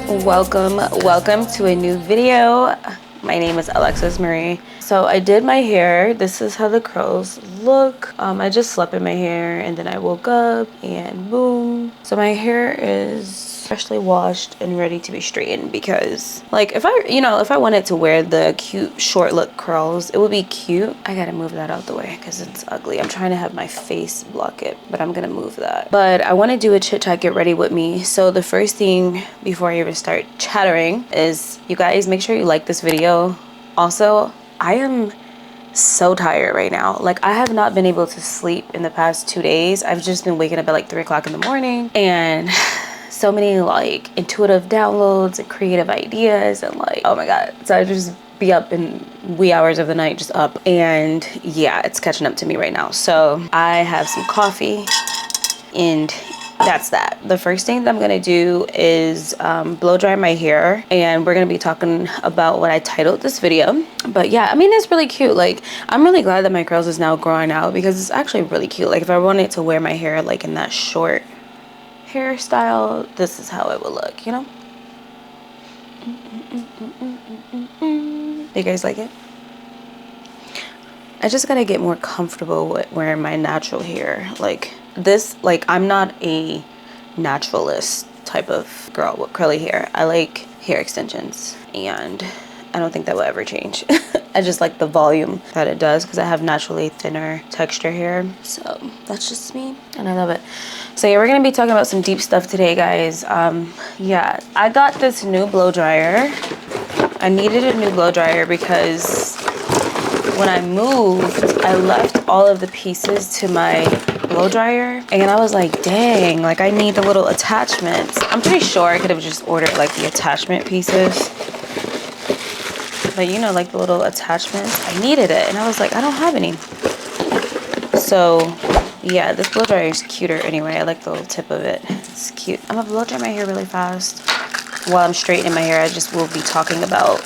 Welcome to a new video. My name is Alexis Marie. So I did my hair. This is how the curls look. I just slept in my hair and then I woke up and boom. So my hair is freshly washed and ready to be straightened because like if I wanted to wear the cute short look curls, it would be cute. I gotta move that out the way because it's ugly. I'm trying to have my face block it, but I'm gonna move that. But I want to do a chit chat, get ready with me. So the first thing before I even start chattering is you guys make sure you like this video. Also, I am so tired right now. Like I have not been able to sleep in the past 2 days. I've just been waking up at like 3 o'clock in the morning and so many like intuitive downloads and creative ideas and like, oh my God. So I just be up in wee hours of the night, just up. And yeah, it's catching up to me right now. So I have some coffee and that's that. The first thing that I'm gonna do is blow dry my hair, and we're gonna be talking about what I titled this video. But yeah, I mean, it's really cute. Like I'm really glad that my curls is now growing out because it's actually really cute. Like if I wanted to wear my hair like in that short hairstyle, this is how it would look, you know? You guys like it? I just gotta get more comfortable with wearing my natural hair. Like this, like I'm not a naturalist type of girl with curly hair. I like hair extensions and I don't think that will ever change. I just like the volume that it does because I have naturally thinner texture hair. So that's just me and I love it. So yeah, we're gonna be talking about some deep stuff today, guys. Yeah, I got this new blow dryer. I needed a new blow dryer because when I moved, I left all of the pieces to my blow dryer and I was like, dang, like I need the little attachments. I'm pretty sure I could have just ordered like the attachment pieces, but you know, like the little attachments, I needed it and I was like, I don't have any. So yeah, this blow dryer is cuter anyway. I like the little tip of it. It's cute. I'm gonna blow dry my hair really fast. While I'm straightening my hair, I just will be talking about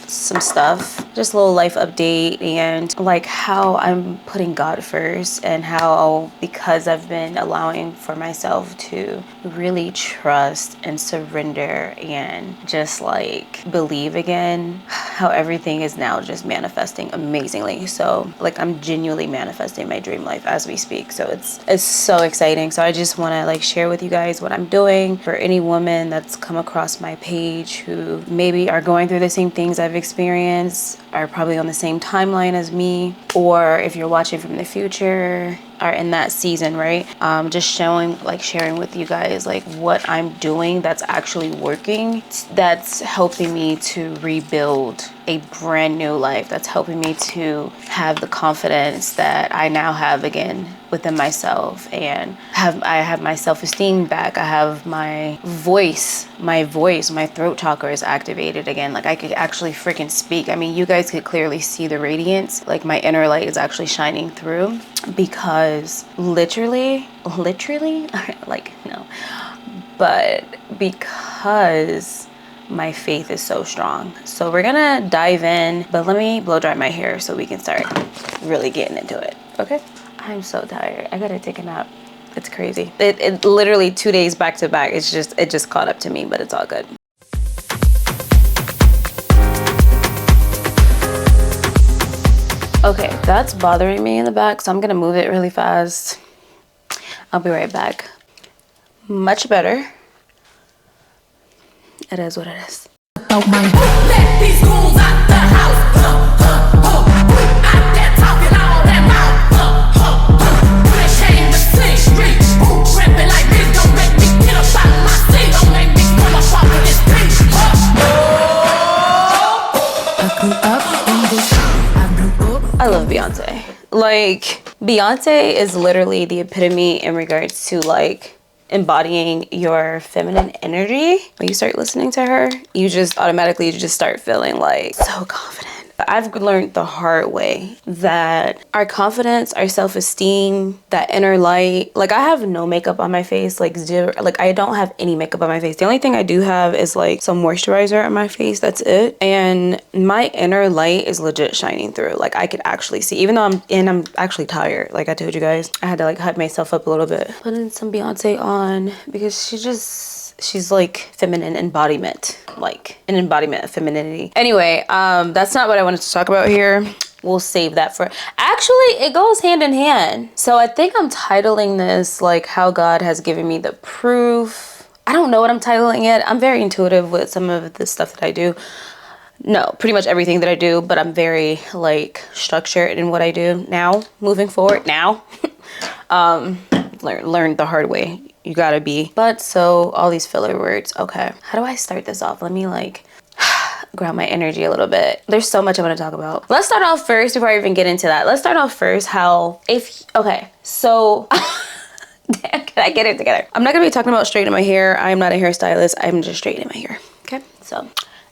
some stuff, just a little life update and like how I'm putting God first and how, because I've been allowing for myself to really trust and surrender and just like believe again, how everything is now just manifesting amazingly. So like I'm genuinely manifesting my dream life as we speak. So it's so exciting. So I just want to like share with you guys what I'm doing. For any woman that's come across my page who maybe are going through the same things I've experienced, are probably on the same timeline as me, or if you're watching from the future, are in that season, right? Just sharing with you guys like what I'm doing that's actually working, that's helping me to rebuild a brand new life, that's helping me to have the confidence that I now have again within myself, and I have my self-esteem back. I have my voice, my throat chakra is activated again. Like I could actually freaking speak. I mean, you guys could clearly see the radiance. Like my inner light is actually shining through because literally, like no, but because my faith is so strong. So we're gonna dive in, but let me blow dry my hair so we can start really getting into it, okay? I'm so tired. I gotta take a nap. It's crazy. It literally 2 days back to back. It just caught up to me, but it's all good. Okay, that's bothering me in the back, so I'm gonna move it really fast. I'll be right back. Much better. It is what it is. Let these ghouls out the house. Out there talking all that mouth. Fresh hand to sling streets. Tripping like this, don't make me get up out of my seat. Don't make me come up off of this beat. I love Beyonce. Like, Beyonce is literally the epitome in regards to like embodying your feminine energy. When you start listening to her, you just automatically start feeling like so confident. I've learned the hard way that our confidence, our self-esteem, that inner light, like I have no makeup on my face, like zero, like I don't have any makeup on my face. The only thing I do have is like some moisturizer on my face, that's it. And my inner light is legit shining through. Like I could actually see, even though I'm actually tired. Like I told you guys, I had to like hype myself up a little bit. Put in some Beyonce on because she just she's like feminine embodiment, like an embodiment of femininity. Anyway, that's not what I wanted to talk about here. We'll save that for, actually it goes hand in hand. So I think I'm titling this like how God has given me the proof. I don't know what I'm titling it. I'm very intuitive with some of the stuff that I do. No, pretty much everything that I do, but I'm very like structured in what I do now, moving forward now. Learned the hard way. You gotta be. But so all these filler words. Okay, how do I start this off? Let me like ground my energy a little bit. There's so much I want to talk about. Let's start off first before I even get into that. Let's start off first how okay, so can I get it together? I'm not gonna be talking about straightening my hair. I'm not a hairstylist. I'm just straightening my hair. Okay, so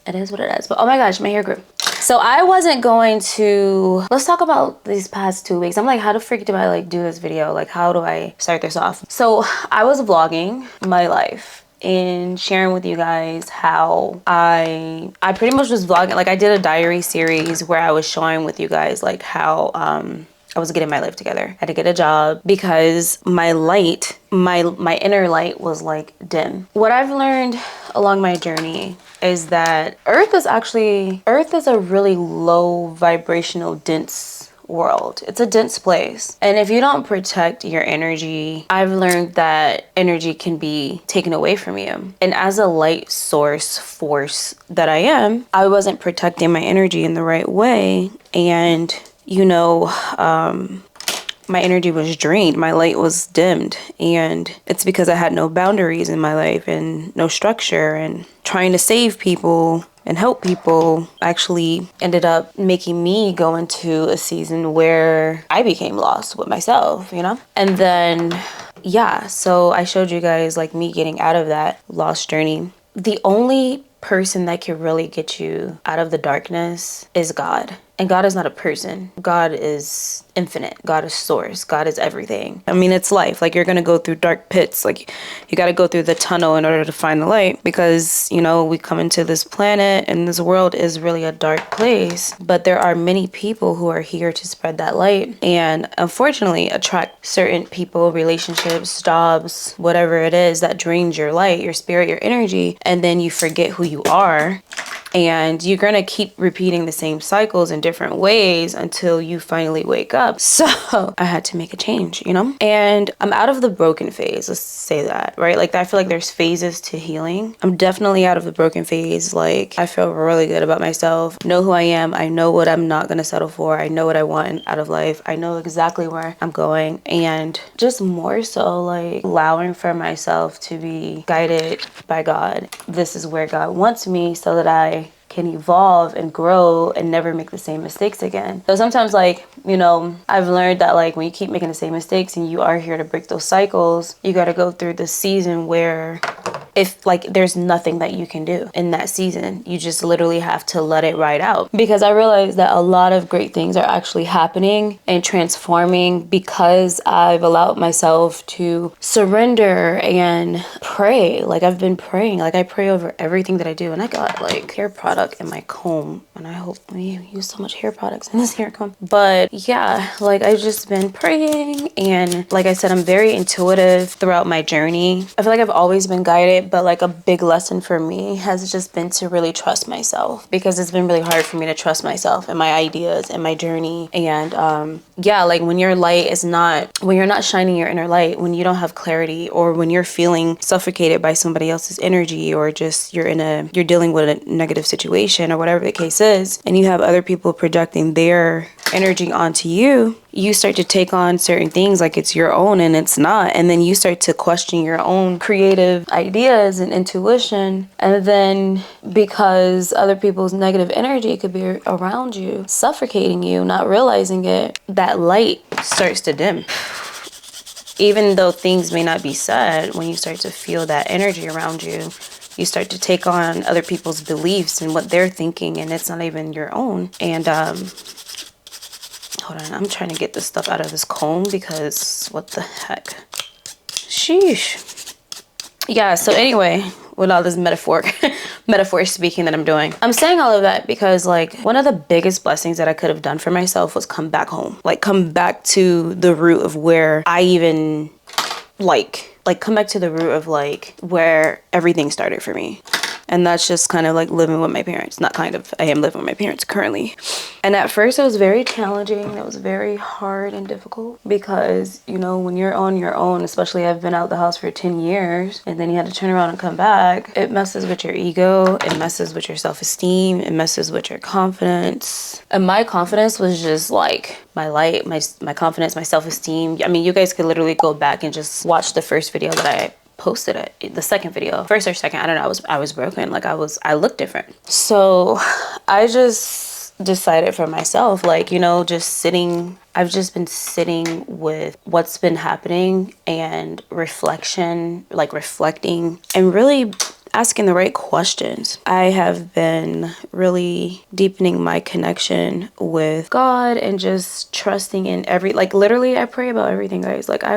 it is what it is. But oh my gosh, my hair grew. So I wasn't going to, let's talk about these past 2 weeks. I'm like, how the freak do I like do this video? Like, how do I start this off? So I was vlogging my life and sharing with you guys how I pretty much was vlogging. Like I did a diary series where I was showing with you guys like how I was getting my life together. I had to get a job because my light, my inner light was like dim. What I've learned along my journey is that Earth is a really low vibrational, dense world. It's a dense place. And if you don't protect your energy, I've learned that energy can be taken away from you. And as a light source force that I am, I wasn't protecting my energy in the right way. And you know, my energy was drained, my light was dimmed, and it's because I had no boundaries in my life and no structure, and trying to save people and help people actually ended up making me go into a season where I became lost with myself, you know? And then, yeah, so I showed you guys like me getting out of that lost journey. The only person that can really get you out of the darkness is God. And God is not a person. God is infinite. God is source. God is everything. I mean, it's life. Like you're going to go through dark pits. Like you got to go through the tunnel in order to find the light, because, you know, we come into this planet and this world is really a dark place, but there are many people who are here to spread that light and unfortunately attract certain people, relationships, jobs, whatever it is that drains your light, your spirit, your energy, and then you forget who you are. And you're going to keep repeating the same cycles in different ways until you finally wake up. So I had to make a change, you know? And I'm out of the broken phase. Let's say that, right? Like I feel like there's phases to healing. I'm definitely out of the broken phase. Like I feel really good about myself. Know who I am. I know what I'm not going to settle for. I know what I want out of life. I know exactly where I'm going. And just more so like allowing for myself to be guided by God. This is where God wants me so that I can evolve and grow and never make the same mistakes again. So sometimes like, you know, I've learned that like when you keep making the same mistakes and you are here to break those cycles, you got to go through this season where if like there's nothing that you can do in that season, you just literally have to let it ride out. Because I realized that a lot of great things are actually happening and transforming because I've allowed myself to surrender and pray. Like I've been praying, like I pray over everything that I do. And I got like hair product in my comb, and I hope we use so much hair products in this hair comb. But yeah, like I've just been praying, and like I said, I'm very intuitive throughout my journey. I feel like I've always been guided, but like a big lesson for me has just been to really trust myself, because it's been really hard for me to trust myself and my ideas and my journey. And yeah, like when your light is not, when you're not shining your inner light, when you don't have clarity, or when you're feeling suffocated by somebody else's energy, or just you're dealing with a negative situation or whatever the case is, and you have other people projecting their energy onto you, you start to take on certain things like it's your own, and it's not. And then you start to question your own creative ideas and intuition. And then because other people's negative energy could be around you, suffocating you, not realizing it, that light starts to dim. Even though things may not be said, when you start to feel that energy around you, you start to take on other people's beliefs and what they're thinking, and it's not even your own. And hold on, I'm trying to get this stuff out of this comb because what the heck. Sheesh. Yeah, so anyway, with all this metaphor speaking that I'm doing, I'm saying all of that because like one of the biggest blessings that I could have done for myself was come back home. Like come back to the root of where I even like like come back to the root of like where everything started for me. And that's just kind of like living with my parents. Not kind of, I am living with my parents currently. And at first it was very challenging. It was very hard and difficult because, you know, when you're on your own, especially I've been out the house for 10 years and then you had to turn around and come back, it messes with your ego. It messes with your self-esteem. It messes with your confidence. And my confidence was just like my light, my confidence, my self-esteem. I mean, you guys could literally go back and just watch the first video that I posted, it the second video, first or second, I don't know, I was broken. Like I looked different. So I just decided for myself, like, you know, I've just been sitting with what's been happening and reflecting and really asking the right questions. I have been really deepening my connection with God and just trusting in like literally I pray about everything, guys. Like I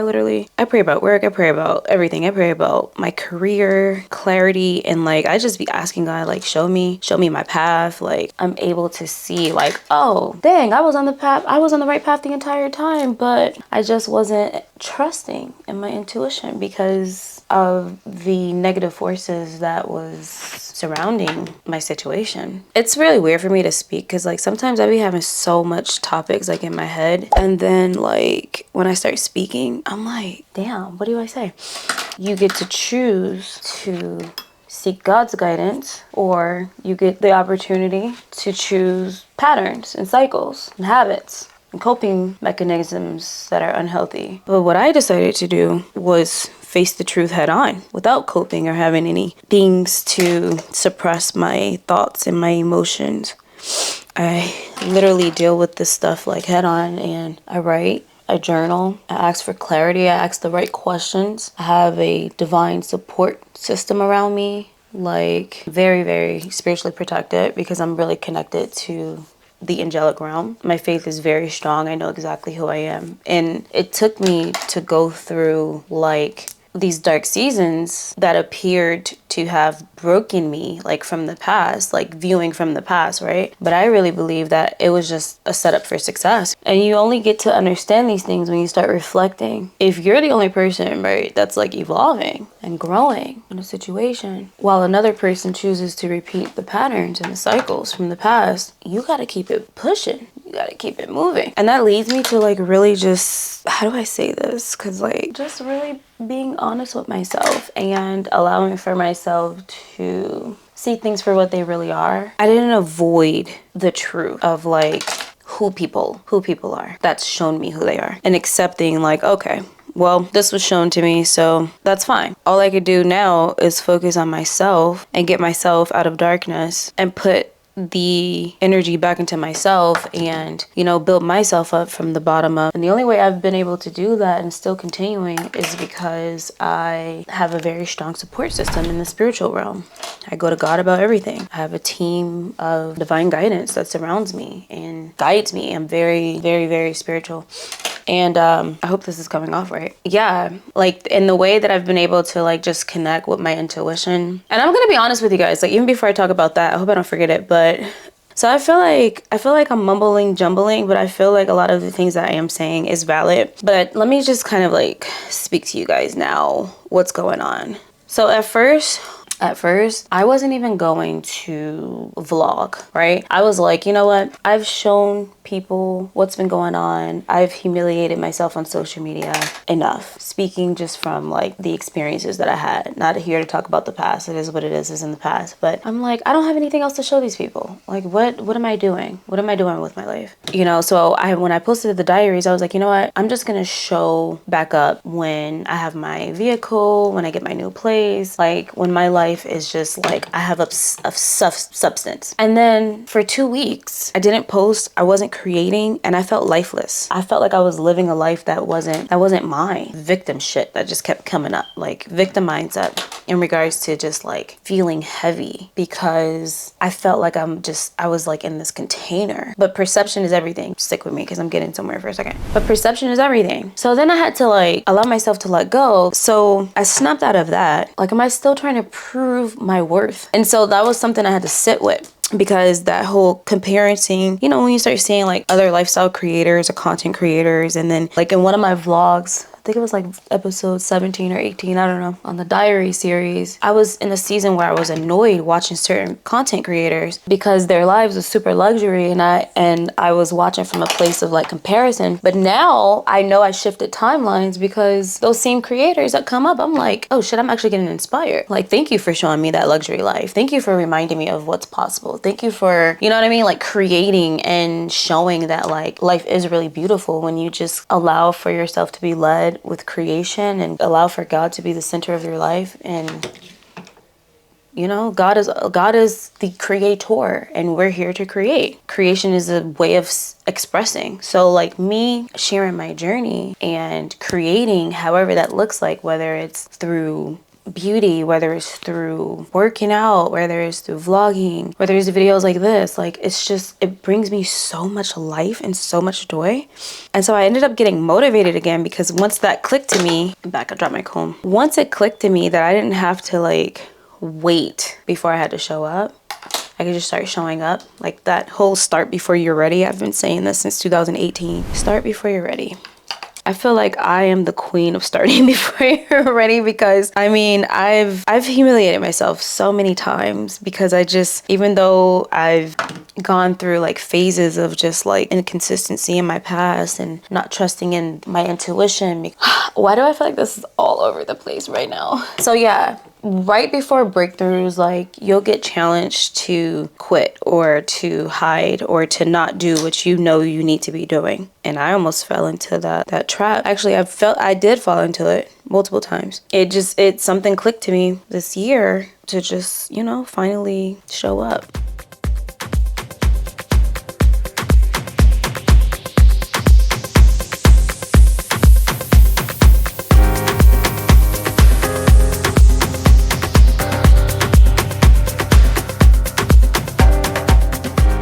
pray about work, I pray about everything. I pray about my career, clarity, and like I just be asking God, like show me my path. Like I'm able to see like, oh dang, I was on the right path the entire time, but I just wasn't trusting in my intuition because of the negative forces that was surrounding my situation. It's really weird for me to speak because like sometimes I be having so much topics like in my head, and then like when I start speaking, I'm like, damn, what do I say? You get to choose to seek God's guidance, or you get the opportunity to choose patterns and cycles and habits and coping mechanisms that are unhealthy. But what I decided to do was face the truth head on without coping or having any things to suppress my thoughts and my emotions. I literally deal with this stuff like head on, and I write, I journal, I ask for clarity, I ask the right questions. I have a divine support system around me, like very, very spiritually protected because I'm really connected to the angelic realm. My faith is very strong. I know exactly who I am. And it took me to go through like these dark seasons that appeared to have broken me, like from the past, like viewing from the past, right? But I really believe that it was just a setup for success. And you only get to understand these things when you start reflecting. If you're the only person, right, that's like evolving and growing in a situation, while another person chooses to repeat the patterns and the cycles from the past, you gotta keep it pushing. You gotta keep it moving. And that leads me to like really just, how do I say this? Cause like just really being honest with myself and allowing for myself to see things for what they really are. I didn't avoid the truth of like who people are. That's shown me who they are, and accepting like, okay, well, this was shown to me, so that's fine. All I could do now is focus on myself and get myself out of darkness and put the energy back into myself and, you know, build myself up from the bottom up. And the only way I've been able to do that and still continuing is because I have a very strong support system in the spiritual realm. I go to God about everything. I have a team of divine guidance that surrounds me and guides me. I'm very, very, very spiritual. And I hope this is coming off right. Yeah, like in the way that I've been able to like just connect with my intuition. And I'm gonna be honest with you guys, like even before I talk about that, I hope I don't forget it, but so I feel like I'm mumbling, jumbling, but I feel like a lot of the things that I am saying is valid. But let me just kind of like speak to you guys now what's going on. So at first, I wasn't even going to vlog, right? I was like, you know what? I've shown people what's been going on. I've humiliated myself on social media enough. Speaking just from like the experiences that I had. Not here to talk about the past. It is what it is in the past. But I'm like, I don't have anything else to show these people. Like, what am I doing? What am I doing with my life? You know, so when I posted the diaries, I was like, you know what? I'm just gonna show back up when I have my vehicle, when I get my new place, like when my life is just like I have a substance. And then for 2 weeks, I didn't post. I wasn't creating, and I felt lifeless. I felt like I was living a life that wasn't mine. Victim shit that just kept coming up, like victim mindset in regards to just like feeling heavy because I felt like I was like in this container. But perception is everything. Stick with me because I'm getting somewhere for a second. But perception is everything. So then I had to like allow myself to let go. So I snapped out of that. Like, am I still trying to prove my worth? And so that was something I had to sit with. Because that whole comparing, you know, when you start seeing like other lifestyle creators or content creators, and then like in one of my vlogs think it was like episode 17 or 18, I don't know, on the diary series. I was in a season where I was annoyed watching certain content creators because their lives was super luxury, and I was watching from a place of like comparison. But now I know I shifted timelines because those same creators that come up, I'm like, oh shit, I'm actually getting inspired. Like, thank you for showing me that luxury life. Thank you for reminding me of what's possible. Thank you for, you know what I mean? Like creating and showing that like life is really beautiful when you just allow for yourself to be led with creation and allow for God to be the center of your life. And you know, God is the creator, and we're here to create. Creation is a way of expressing. So like me sharing my journey and creating, however that looks like, whether it's through beauty, whether it's through working out, whether it's through vlogging, whether it's videos like this, like it brings me so much life and so much joy. And so I ended up getting motivated again, because once that clicked to me, I dropped my comb. Once it clicked to me that I didn't have to like wait before I had to show up, I could just start showing up. Like that whole start before you're ready, I've been saying this since 2018. Start before you're ready. I feel like I am the queen of starting before you're ready, because I mean, I've humiliated myself so many times, because even though I've gone through like phases of just like inconsistency in my past and not trusting in my intuition. Why do I feel like this is all over the place right now? So yeah, right before breakthroughs, like you'll get challenged to quit or to hide or to not do what you know you need to be doing. And I almost fell into that trap. Actually, I did fall into it multiple times. Something clicked to me this year to just, you know, finally show up.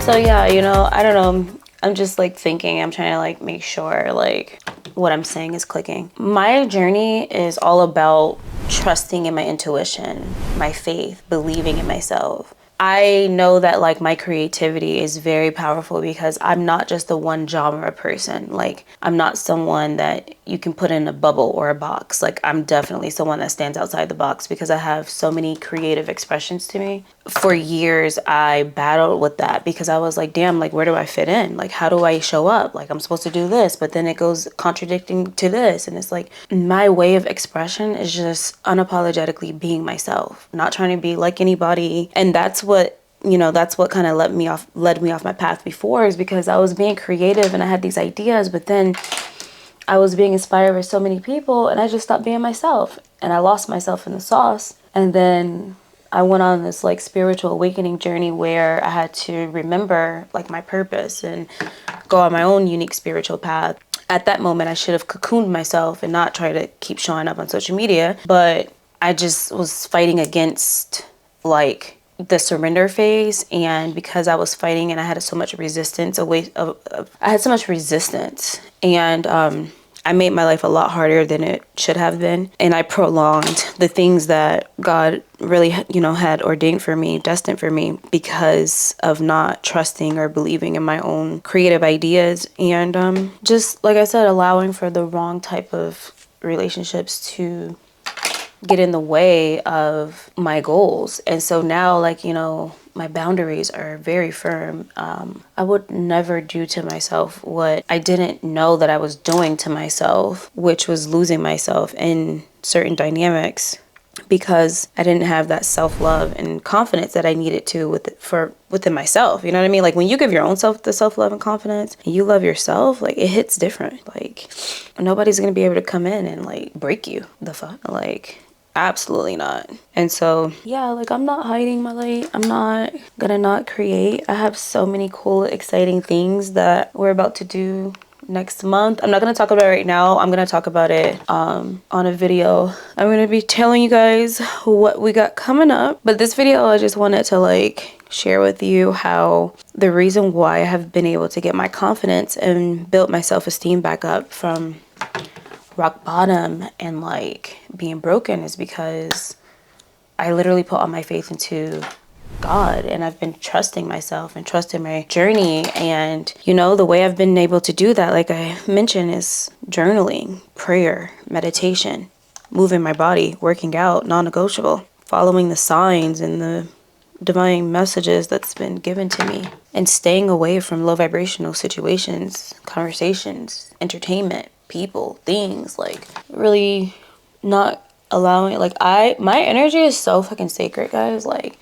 So yeah, you know, I don't know. I'm just like thinking, I'm trying to like make sure like what I'm saying is clicking. My journey is all about trusting in my intuition, my faith, believing in myself. I know that like my creativity is very powerful because I'm not just a one genre person. Like I'm not someone that you can put in a bubble or a box. Like I'm definitely someone that stands outside the box because I have so many creative expressions to me. For years, I battled with that because I was like, damn, like where do I fit in? Like how do I show up? Like I'm supposed to do this, but then it goes contradicting to this. And it's like my way of expression is just unapologetically being myself, not trying to be like anybody. And that's what kind of led me off my path before, is because I was being creative and I had these ideas, but then I was being inspired by so many people and I just stopped being myself and I lost myself in the sauce. And then I went on this like spiritual awakening journey where I had to remember like my purpose and go on my own unique spiritual path. At that moment, I should have cocooned myself and not try to keep showing up on social media, but I just was fighting against like the surrender phase. And because I was fighting and I had so much resistance, and I made my life a lot harder than it should have been. And I prolonged the things that God really, you know, had ordained for me, destined for me, because of not trusting or believing in my own creative ideas. And just like I said, allowing for the wrong type of relationships to get in the way of my goals. And so now, like, you know, my boundaries are very firm. I would never do to myself what I didn't know that I was doing to myself, which was losing myself in certain dynamics because I didn't have that self-love and confidence that I needed to within myself. You know what I mean? Like when you give your own self the self-love and confidence and you love yourself, like it hits different. Like nobody's going to be able to come in and like break you the fuck. Like absolutely not. And so yeah, like I'm not hiding my light. I'm not gonna not create. I have so many cool, exciting things that we're about to do next month. I'm not gonna talk about it right now. I'm gonna talk about it on a video. I'm gonna be telling you guys what we got coming up. But this video, I just wanted to like share with you how the reason why I have been able to get my confidence and build my self-esteem back up from rock bottom and like being broken is because I literally put all my faith into God, and I've been trusting myself and trusting my journey. And you know, the way I've been able to do that, like I mentioned, is journaling, prayer, meditation, moving my body, working out, non-negotiable, following the signs and the divine messages that's been given to me, and staying away from low vibrational situations, conversations, entertainment, people, things, like really not allowing, like my energy is so fucking sacred, guys. Like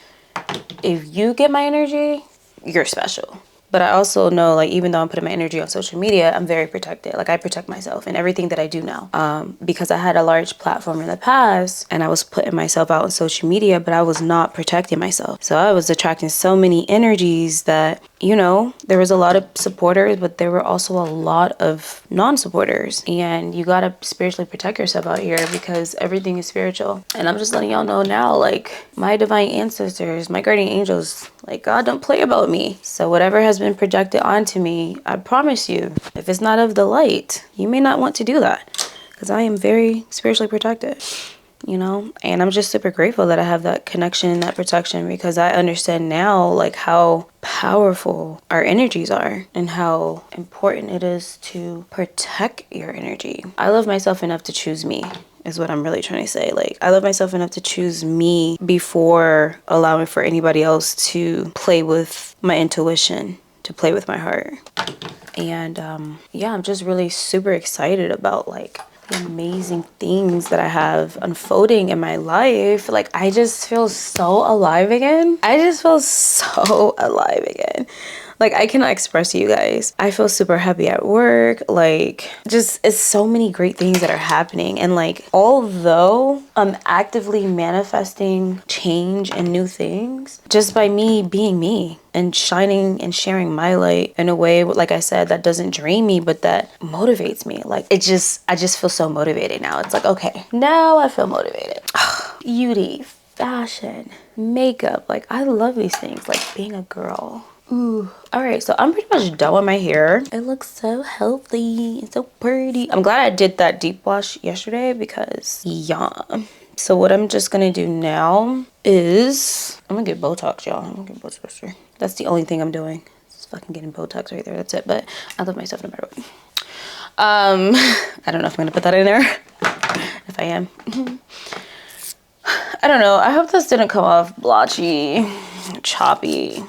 if you get my energy, you're special. But I also know, like, even though I'm putting my energy on social media, I'm very protected. Like, I protect myself in everything that I do now. Because I had a large platform in the past and I was putting myself out on social media, but I was not protecting myself. So I was attracting so many energies that, you know, there was a lot of supporters, but there were also a lot of non-supporters. And you gotta spiritually protect yourself out here because everything is spiritual. And I'm just letting y'all know now, like, my divine ancestors, my guardian angels, like, God don't play about me. So whatever has been projected onto me, I promise you, if it's not of the light, you may not want to do that, because I am very spiritually protected, you know. And I'm just super grateful that I have that connection, that protection, because I understand now, like, how powerful our energies are and how important it is to protect your energy. I love myself enough to choose me, is what I'm really trying to say. Like, I love myself enough to choose me before allowing for anybody else to play with my intuition, to play with my heart. And yeah, I'm just really super excited about, like, the amazing things that I have unfolding in my life. Like, I just feel so alive again. I just feel so alive again. Like, I cannot express to you guys. I feel super happy at work. Like, just, it's so many great things that are happening. And like, although I'm actively manifesting change and new things, just by me being me and shining and sharing my light in a way, like I said, that doesn't drain me, but that motivates me. Like, I just feel so motivated now. It's like, okay, now I feel motivated. Beauty, fashion, makeup. Like, I love these things, like being a girl. Ooh. All right, so I'm pretty much done with my hair. It looks so healthy and so pretty. I'm glad I did that deep wash yesterday because, yeah. So what I'm just gonna do now is I'm gonna get Botox, y'all. I'm gonna get Botox. That's the only thing I'm doing. It's fucking getting Botox right there. That's it. But I love myself no matter what. I don't know if I'm gonna put that in there. If I am. I don't know. I hope this didn't come off blotchy, choppy.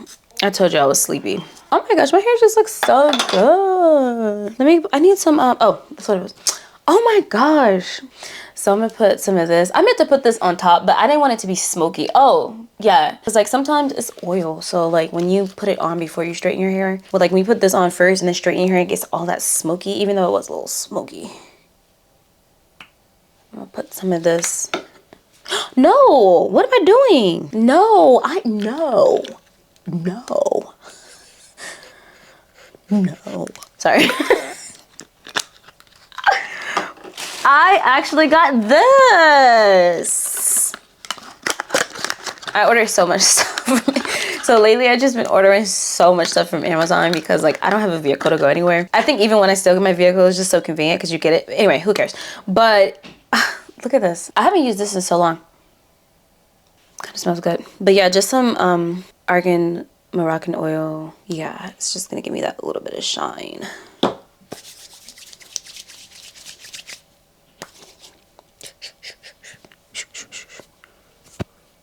I told you I was sleepy. Oh my gosh, my hair just looks so good. I need some, oh, that's what it was. Oh my gosh. So I'm gonna put some of this. I meant to put this on top, but I didn't want it to be smoky. Oh, yeah. Cause like sometimes it's oil. So like when you put it on before you straighten your hair, well, like when you put this on first and then straighten your hair, it gets all that smoky, even though it was a little smoky. I'm gonna put some of this. No, what am I doing? No. Sorry. I actually got this. I ordered so much stuff. So lately I've just been ordering so much stuff from Amazon because like I don't have a vehicle to go anywhere. I think even when I still get my vehicle, it's just so convenient because you get it. Anyway, who cares? But look at this. I haven't used this in so long. Kind of smells good. But yeah, just some argan Moroccan oil. Yeah, it's just gonna give me that little bit of shine.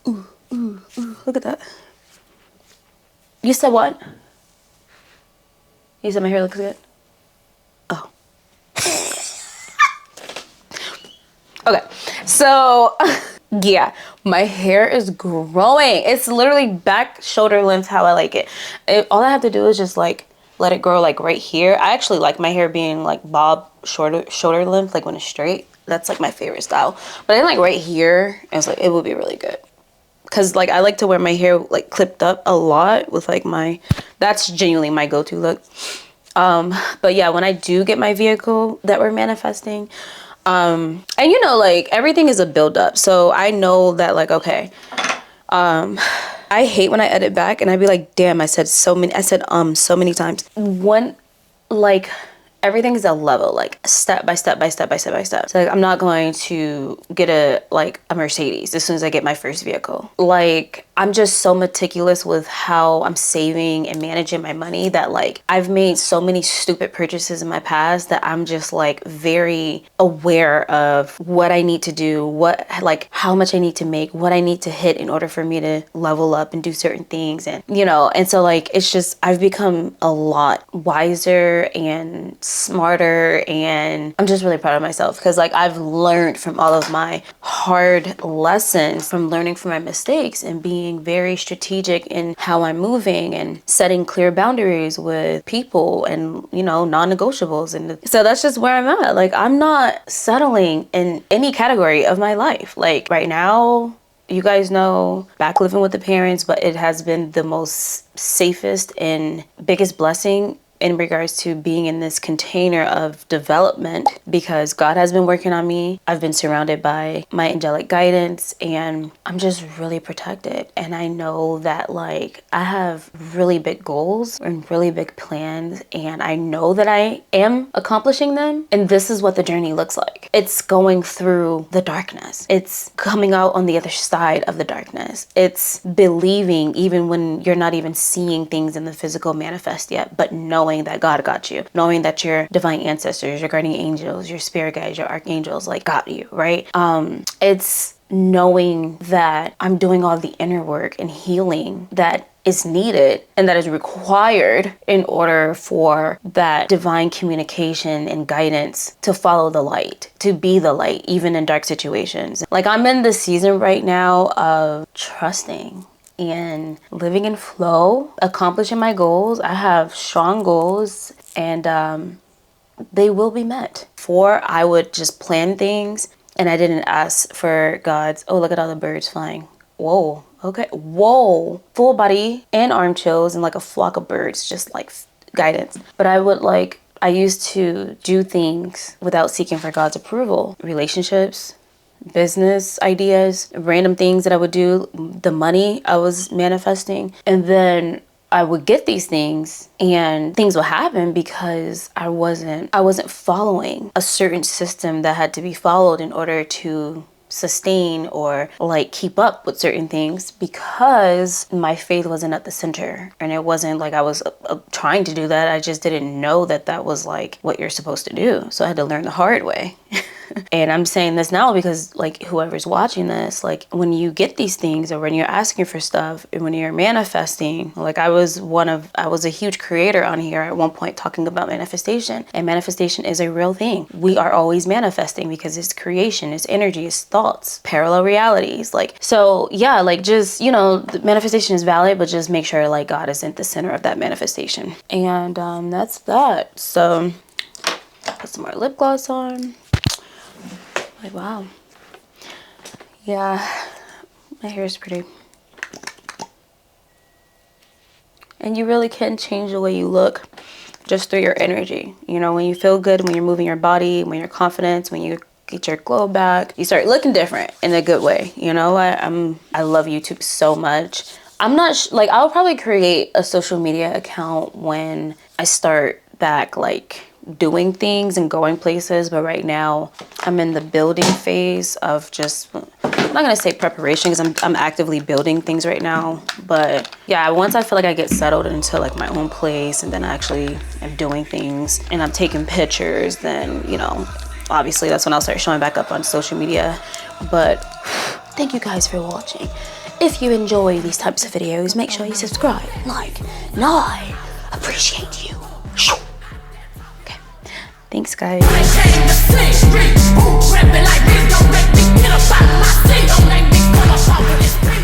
Ooh, ooh, ooh, look at that. You said what? You said my hair looks good? Oh. Okay, so yeah, my hair is growing. It's literally back shoulder length how I like it. All I have to do is just like let it grow like right here. I actually like my hair being like bob shoulder length, like when it's straight. That's like my favorite style. But then like right here, it's like it would be really good. Cause like I like to wear my hair like clipped up a lot with like that's genuinely my go-to look. But yeah, when I do get my vehicle that we're manifesting, and you know, like everything is a build up. So I know that like, okay, I hate when I edit back and I'd be like, damn, I said so many times. One, like everything is a level, like step by step by step by step by step. So like, I'm not going to get a Mercedes as soon as I get my first vehicle. Like, I'm just so meticulous with how I'm saving and managing my money that like I've made so many stupid purchases in my past that I'm just like very aware of what I need to do, what, like how much I need to make, what I need to hit in order for me to level up and do certain things. And you know, and so like it's just, I've become a lot wiser and smarter, and I'm just really proud of myself because like I've learned from all of my hard lessons, from learning from my mistakes and being very strategic in how I'm moving and setting clear boundaries with people and, you know, non-negotiables. And so that's just where I'm at. Like, I'm not settling in any category of my life. Like right now, you guys know, back living with the parents, but it has been the most safest and biggest blessing in regards to being in this container of development, because God has been working on me. I've been surrounded by my angelic guidance, and I'm just really protected. And I know that like I have really big goals and really big plans, and I know that I am accomplishing them. And this is what the journey looks like. It's going through the darkness. It's coming out on the other side of the darkness. It's believing even when you're not even seeing things in the physical manifest yet, but knowing that God got you, knowing that your divine ancestors, your guardian angels, your spirit guides, your archangels like got you, right? It's knowing that I'm doing all the inner work and healing that is needed and that is required in order for that divine communication and guidance to follow the light, to be the light, even in dark situations. Like, I'm in the season right now of trusting and living in flow, accomplishing my goals. I have strong goals, and they will be met. Before, I would just plan things and I didn't ask for God's, oh, look at all the birds flying. Whoa, okay, whoa. Full body and arm chills and like a flock of birds, just like guidance. But I used to do things without seeking for God's approval. Relationships, business ideas, random things that I would do, the money I was manifesting. And then I would get these things and things would happen because I wasn't following a certain system that had to be followed in order to sustain or like keep up with certain things, because my faith wasn't at the center. And it wasn't like I was trying to do that. I just didn't know that that was like what you're supposed to do. So I had to learn the hard way. And I'm saying this now because like whoever's watching this, like when you get these things or when you're asking for stuff and when you're manifesting, like I was a huge creator on here at one point talking about manifestation, and manifestation is a real thing. We are always manifesting because it's creation, it's energy, it's thoughts, parallel realities. Like, so yeah, like just, you know, the manifestation is valid, but just make sure like God is at the center of that manifestation. And that's that. So put some more lip gloss on. Like, wow. Yeah, my hair is pretty. And you really can change the way you look just through your energy. You know, when you feel good, when you're moving your body, when you're confident, when you get your glow back, you start looking different in a good way. You know, I love YouTube so much. I'm not like, I'll probably create a social media account when I start back like doing things and going places, but right now I'm in the building phase of just, I'm not gonna say preparation because I'm actively building things right now, but yeah, once I feel like I get settled into like my own place and then I actually am doing things and I'm taking pictures, then, you know, obviously that's when I'll start showing back up on social media. But thank you guys for watching. If you enjoy these types of videos, make sure you subscribe, like, and I appreciate you. Thanks, guys. 𝗓𝗓𝗢𝗪𝗡